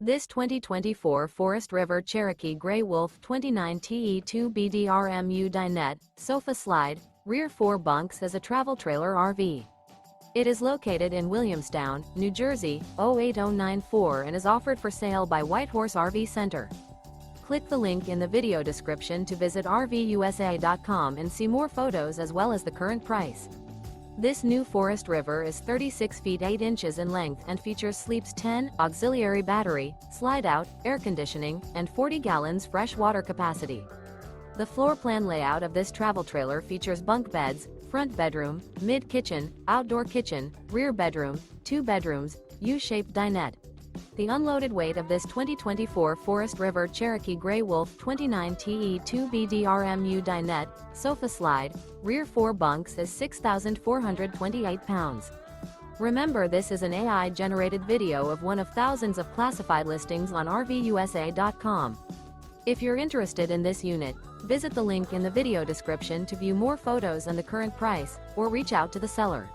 This 2024 Forest River Cherokee Grey Wolf 29TE2 BDRM U-Dinette sofa slide, rear 4 bunks is a travel trailer RV. It is located in Williamstown, New Jersey, 08094 and is offered for sale by Whitehorse RV Center. Click the link in the video description to visit RVUSA.com and see more photos as well as the current price. This new Forest River is 36 feet 8 inches in length and features sleeps 10, auxiliary battery, slide-out, air conditioning, and 40 gallons fresh water capacity. The floor plan layout of this travel trailer features bunk beds, front bedroom, mid-kitchen, outdoor kitchen, rear bedroom, 2 bedrooms, U-shaped dinette. The unloaded weight of this 2024 Forest River Cherokee Grey Wolf 29TE2 BDRM U-Dinette sofa slide, rear 4 bunks is 6,428 pounds. Remember, this is an AI-generated video of one of thousands of classified listings on RVUSA.com. If you're interested in this unit, visit the link in the video description to view more photos and the current price, or reach out to the seller.